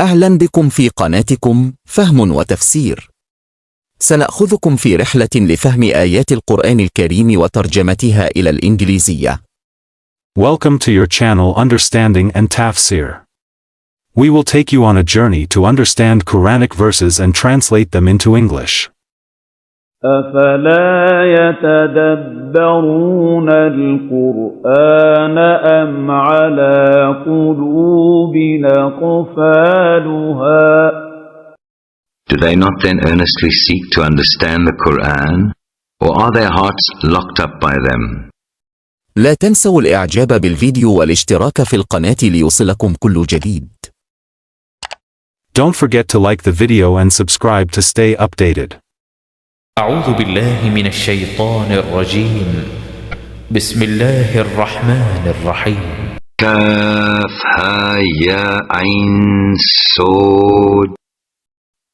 أهلا بكم في قناتكم فهم وتفسير. سنأخذكم في رحلة لفهم آيات القرآن الكريم وترجمتها إلى الإنجليزية. Welcome to your channel Understanding and Tafsir. We will take you on a journey to understand Quranic verses and translate them into English. أَفَلَا يَتَدَبَّرُونَ الْقُرْآنَ أَمْ عَلَى قُلُوبٍ أَقْفَالُهَا Do they not then earnestly seek to understand the Quran, or are their hearts locked up by them? لا تنسوا الإعجاب بالفيديو والاشتراك في القناة ليوصلكم كل جديد. Don't forget to like the video and subscribe to stay updated. أعوذ بالله من الشيطان الرجيم. بسم الله الرحمن الرحيم. Kaf ha ya ain sod.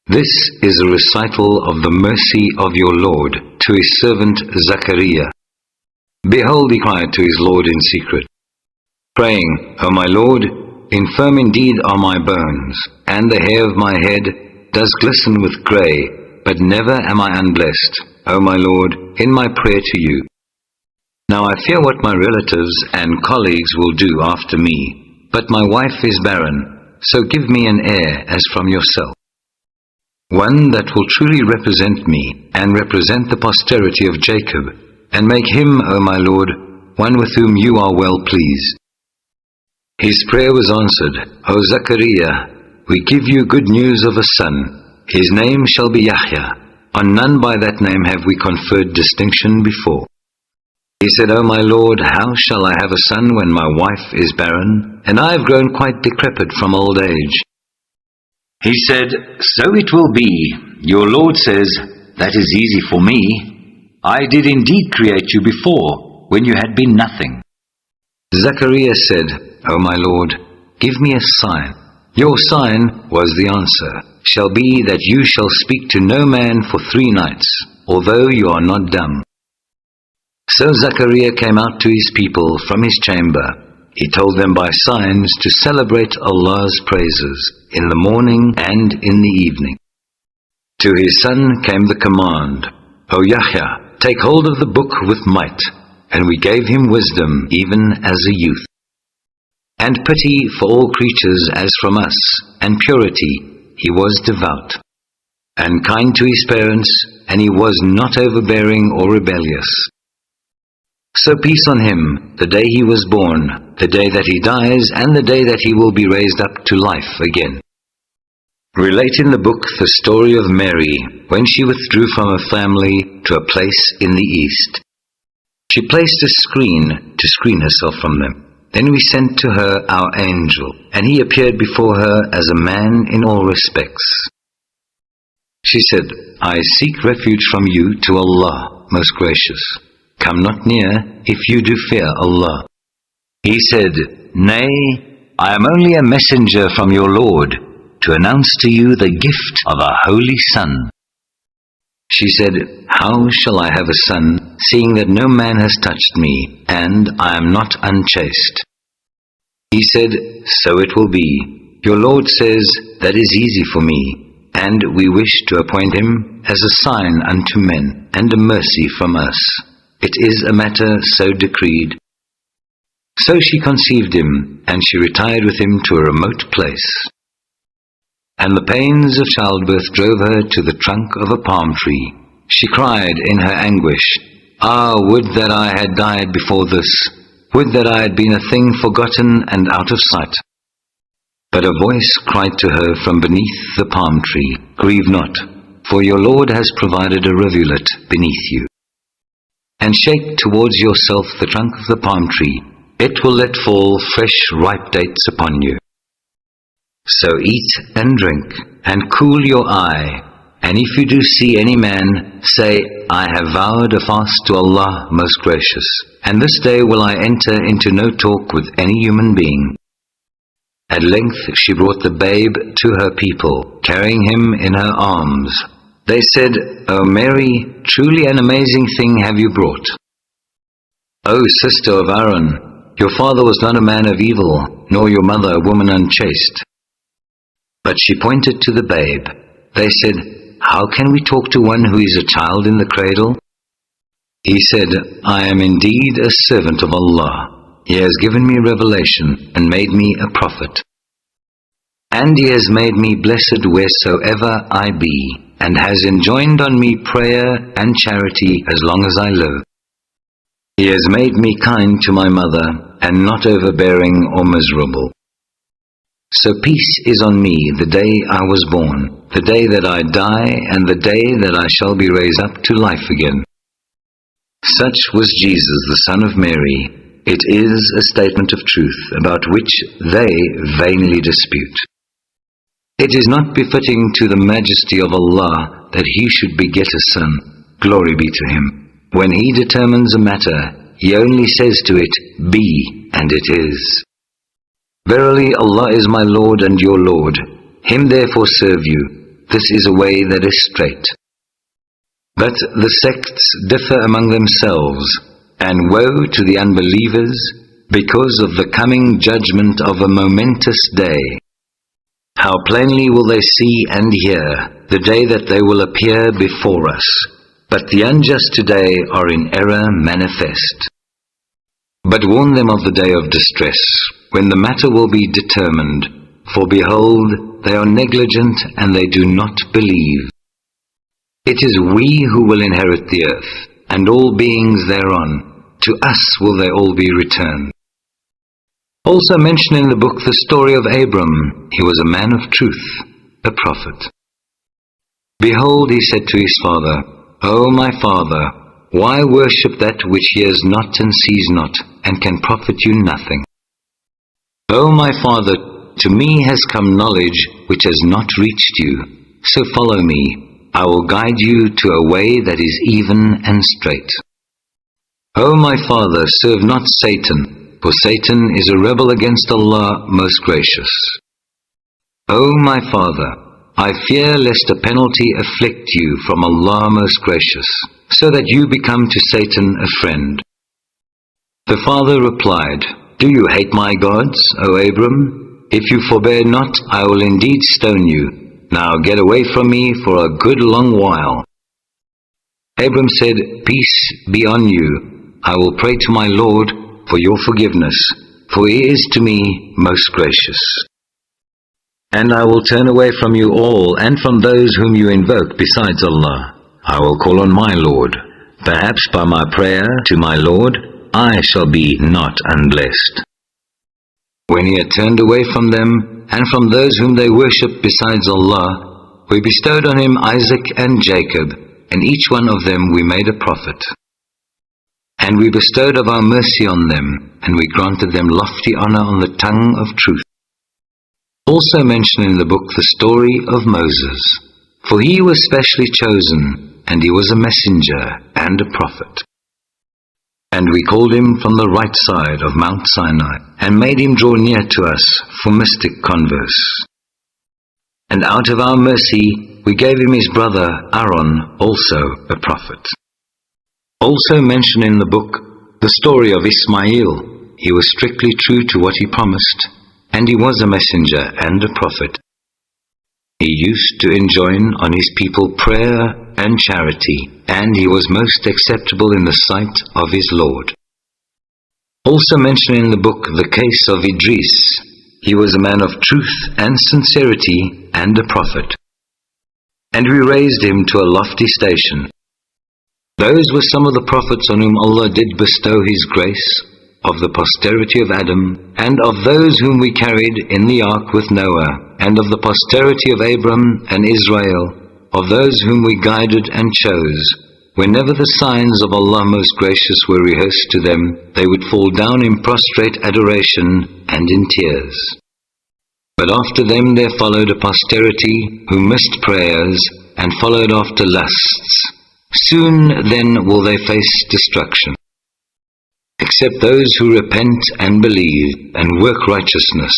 This is a recital of the mercy of your Lord to his servant Zachariah. Behold, he cried to his Lord in secret, praying, O my Lord, infirm indeed are my bones, and the hair of my head does glisten with grey, but never am I unblessed, O my Lord, in my prayer to you. Now I fear what my relatives and colleagues will do after me, but my wife is barren, so give me an heir as from yourself, one that will truly represent me and represent the posterity of Jacob, and make him, O my Lord, one with whom you are well pleased. His prayer was answered, O Zachariah, we give you good news of a son. His name shall be Yahya. On none by that name have we conferred distinction before. He said, O my Lord, how shall I have a son when my wife is barren, and I have grown quite decrepit from old age? He said, So it will be. Your Lord says, That is easy for me. I did indeed create you before, when you had been nothing. Zachariah said, O my Lord, give me a sign. Your sign, was the answer, shall be that you shall speak to no man for 3 nights, although you are not dumb. So Zachariah came out to his people from his chamber. He told them by signs to celebrate Allah's praises in the morning and in the evening. To his son came the command, O Yahya, take hold of the book with might, and we gave him wisdom even as a youth, and pity for all creatures as from us, and purity. He was devout, and kind to his parents, and he was not overbearing or rebellious. So peace on him, the day he was born, the day that he dies, and the day that he will be raised up to life again. Relate in the book the story of Mary, when she withdrew from her family to a place in the east. She placed a screen to screen herself from them. Then we sent to her our angel, and he appeared before her as a man in all respects. She said, I seek refuge from you to Allah, most gracious. Come not near if you do fear Allah. He said, Nay, I am only a messenger from your Lord, to announce to you the gift of a holy son. She said, How shall I have a son, seeing that no man has touched me, and I am not unchaste? He said, So it will be. Your Lord says, That is easy for me, and we wish to appoint him as a sign unto men, and a mercy from us. It is a matter so decreed. So she conceived him, and she retired with him to a remote place. And the pains of childbirth drove her to the trunk of a palm tree. She cried in her anguish, Ah, would that I had died before this! Would that I had been a thing forgotten and out of sight! But a voice cried to her from beneath the palm tree, Grieve not, for your Lord has provided a rivulet beneath you. And shake towards yourself the trunk of the palm tree. It will let fall fresh ripe dates upon you. So eat and drink, and cool your eye, and if you do see any man, say, I have vowed a fast to Allah most gracious, and this day will I enter into no talk with any human being. At length she brought the babe to her people, carrying him in her arms. They said, O Mary, truly an amazing thing have you brought. O sister of Aaron, your father was not a man of evil, nor your mother a woman unchaste. But she pointed to the babe. They said, "How can we talk to one who is a child in the cradle?" He said, "I am indeed a servant of Allah. He has given me revelation and made me a prophet. And He has made me blessed wheresoever I be, and has enjoined on me prayer and charity as long as I live. He has made me kind to my mother, and not overbearing or miserable. So peace is on me the day I was born, the day that I die, and the day that I shall be raised up to life again." Such was Jesus, the son of Mary. It is a statement of truth, about which they vainly dispute. It is not befitting to the majesty of Allah that He should beget a son, glory be to Him. When He determines a matter, He only says to it, "Be," and it is. Verily Allah is my Lord and your Lord. Him therefore serve you. This is a way that is straight. But the sects differ among themselves, and woe to the unbelievers because of the coming judgment of a momentous day. How plainly will they see and hear the day that they will appear before us. But the unjust today are in error manifest. But warn them of the day of distress, when the matter will be determined. For behold, they are negligent and they do not believe. It is we who will inherit the earth, and all beings thereon. To us will they all be returned. Also mention in the book the story of Abram. He was a man of truth, a prophet. Behold, he said to his father, "O my father, why worship that which hears not and sees not, and can profit you nothing? O my father, to me has come knowledge which has not reached you. So follow me. I will guide you to a way that is even and straight. O my father, serve not Satan, for Satan is a rebel against Allah most gracious. O my father, I fear lest a penalty afflict you from Allah most gracious, so that you become to Satan a friend." The father replied, "Do you hate my gods, O Abram? If you forbear not, I will indeed stone you. Now get away from me for a good long while." Abram said, "Peace be on you. I will pray to my Lord for your forgiveness, for He is to me most gracious. And I will turn away from you all and from those whom you invoke besides Allah. I will call on my Lord. Perhaps by my prayer to my Lord, I shall be not unblessed." When he had turned away from them and from those whom they worshipped besides Allah, we bestowed on him Isaac and Jacob, and each one of them we made a prophet. And we bestowed of our mercy on them, and we granted them lofty honor on the tongue of truth. Also mention in the book the story of Moses, for he was specially chosen, and he was a messenger and a prophet. And we called him from the right side of Mount Sinai, and made him draw near to us for mystic converse. And out of our mercy we gave him his brother Aaron, also a prophet. Also mention in the book the story of Ismail. He was strictly true to what he promised, and he was a messenger and a prophet. He used to enjoin on his people prayer and charity, and he was most acceptable in the sight of his Lord. Also mention in the book the case of Idris. He was a man of truth and sincerity and a prophet. And we raised him to a lofty station. Those were some of the prophets on whom Allah did bestow His grace, of the posterity of Adam, and of those whom we carried in the ark with Noah, and of the posterity of Abram and Israel, of those whom we guided and chose. Whenever the signs of Allah most gracious were rehearsed to them, they would fall down in prostrate adoration and in tears. But after them there followed a posterity who missed prayers and followed after lusts. Soon then will they face destruction. Except those who repent and believe and work righteousness,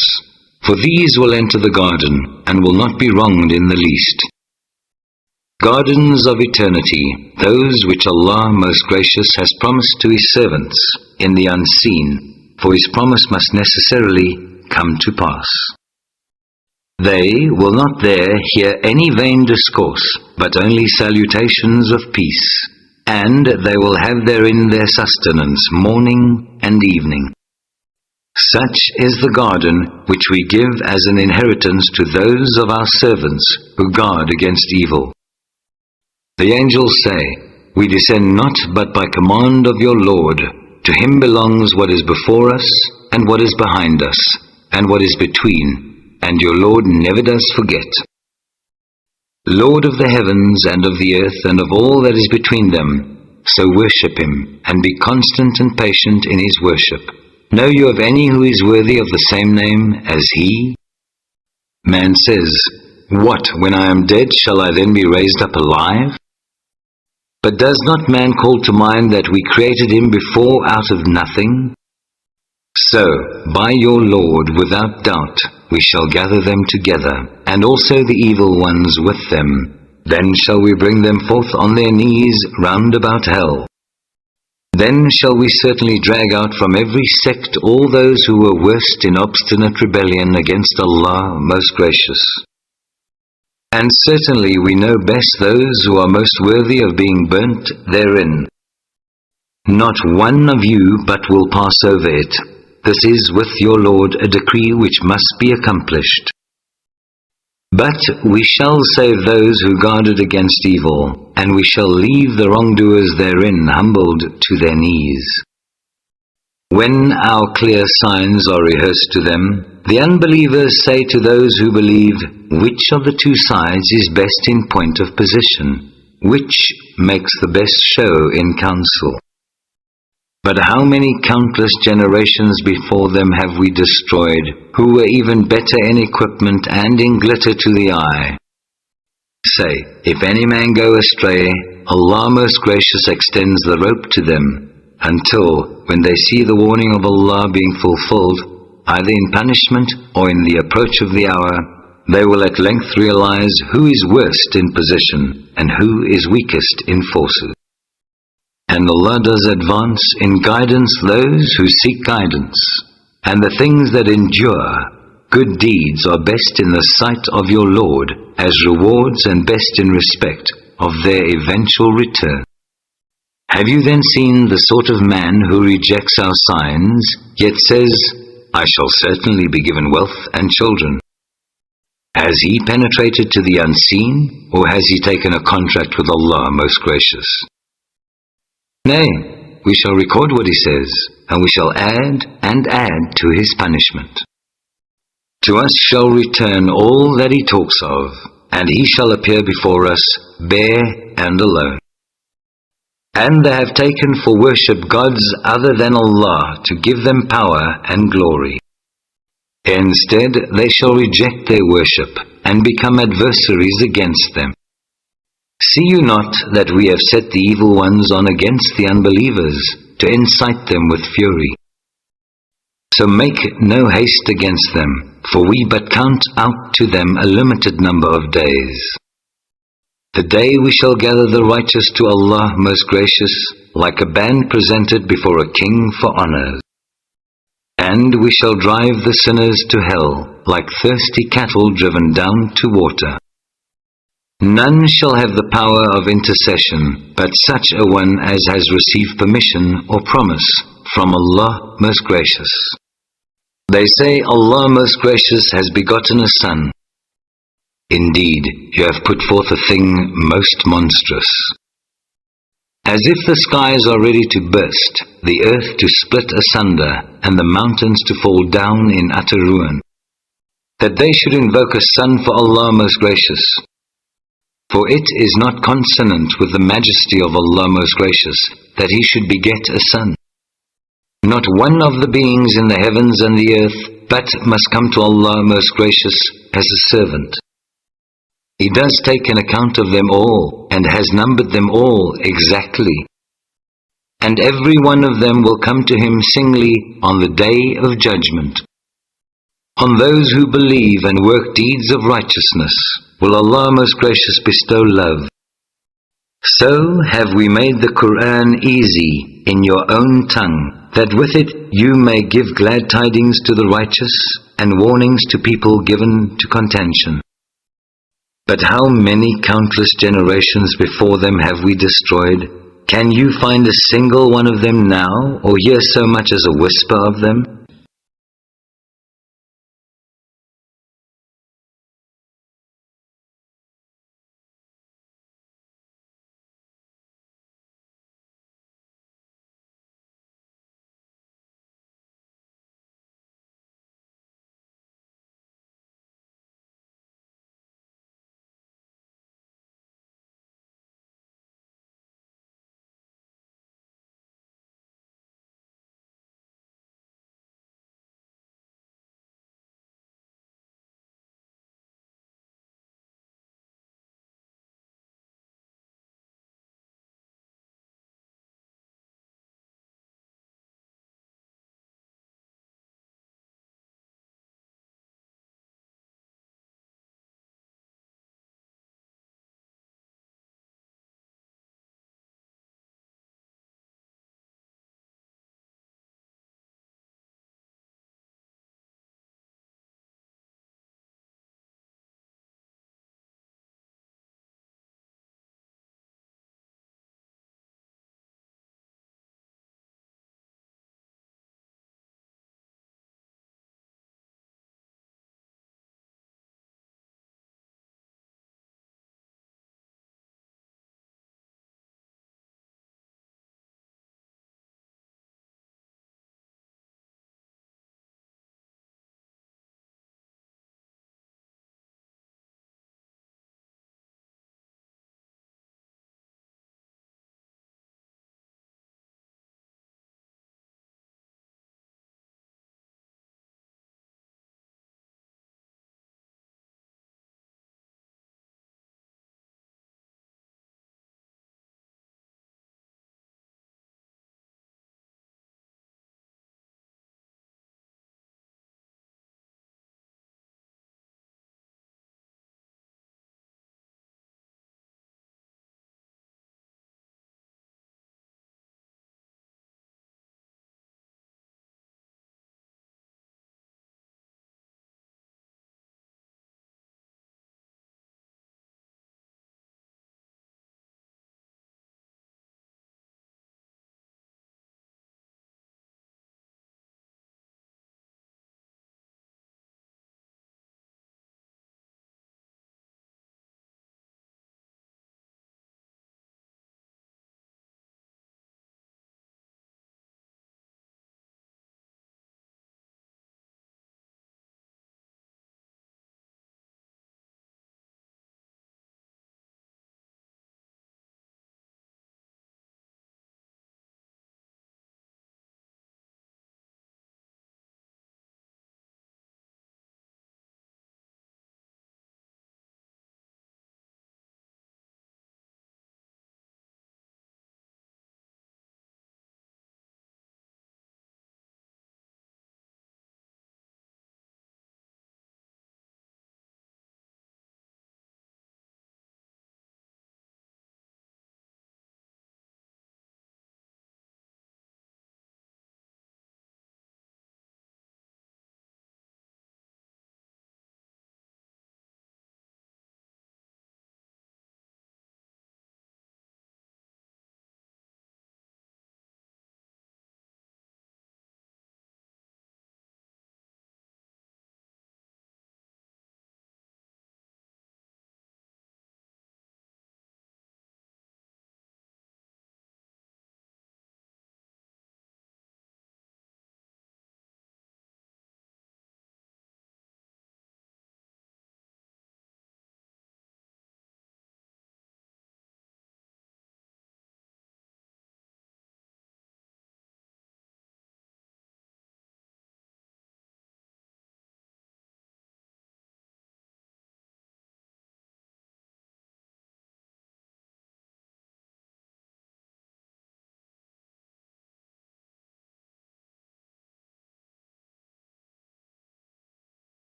for these will enter the garden and will not be wronged in the least. Gardens of eternity, those which Allah most gracious has promised to His servants in the unseen, for His promise must necessarily come to pass. They will not there hear any vain discourse, but only salutations of peace, and they will have therein their sustenance morning and evening. Such is the garden which we give as an inheritance to those of our servants who guard against evil. The angels say, We descend not but by command of your Lord. To him belongs what is before us, and what is behind us, and what is between, and your Lord never does forget. Lord of the heavens and of the earth and of all that is between them, so worship him, and be constant and patient in his worship. Know you of any who is worthy of the same name as he? Man says, What, when I am dead, shall I then be raised up alive? But does not man call to mind that we created him before out of nothing? So, by your Lord, without doubt, we shall gather them together, and also the evil ones with them. Then shall we bring them forth on their knees round about hell. Then shall we certainly drag out from every sect all those who were worst in obstinate rebellion against Allah most gracious. And certainly we know best those who are most worthy of being burnt therein. Not one of you but will pass over it. This is with your Lord a decree which must be accomplished. But we shall save those who guarded against evil, and we shall leave the wrongdoers therein humbled to their knees. When our clear signs are rehearsed to them, the unbelievers say to those who believe, Which of the two sides is best in point of position? Which makes the best show in counsel? But how many countless generations before them have we destroyed, who were even better in equipment and in glitter to the eye? Say, if any man go astray, Allah most gracious extends the rope to them, until, when they see the warning of Allah being fulfilled, either in punishment or in the approach of the hour, they will at length realize who is worst in position and who is weakest in forces. And Allah does advance in guidance those who seek guidance, and the things that endure, good deeds are best in the sight of your Lord, as rewards and best in respect of their eventual return. Have you then seen the sort of man who rejects our signs, yet says, I shall certainly be given wealth and children? Has he penetrated to the unseen, or has he taken a contract with Allah most gracious? Nay, we shall record what he says, and we shall add and add to his punishment. To us shall return all that he talks of, and he shall appear before us bare and alone. And they have taken for worship gods other than Allah to give them power and glory. Instead, they shall reject their worship and become adversaries against them. See you not that we have set the evil ones on against the unbelievers to incite them with fury? So make no haste against them, for we but count out to them a limited number of days. The day we shall gather the righteous to Allah most gracious, like a band presented before a king for honors. And we shall drive the sinners to hell, like thirsty cattle driven down to water. None shall have the power of intercession, but such a one as has received permission or promise from Allah most gracious. They say Allah most gracious has begotten a son. Indeed, you have put forth a thing most monstrous. As if the skies are ready to burst, the earth to split asunder, and the mountains to fall down in utter ruin, that they should invoke a son for Allah most gracious. For it is not consonant with the majesty of Allah most gracious that he should beget a son. Not one of the beings in the heavens and the earth but must come to Allah most gracious as a servant. He does take an account of them all, and has numbered them all exactly. And every one of them will come to him singly on the day of judgment. On those who believe and work deeds of righteousness will Allah most gracious bestow love. So have we made the Qur'an easy, in your own tongue, that with it you may give glad tidings to the righteous and warnings to people given to contention. But how many countless generations before them have we destroyed? Can you find a single one of them now, or hear so much as a whisper of them?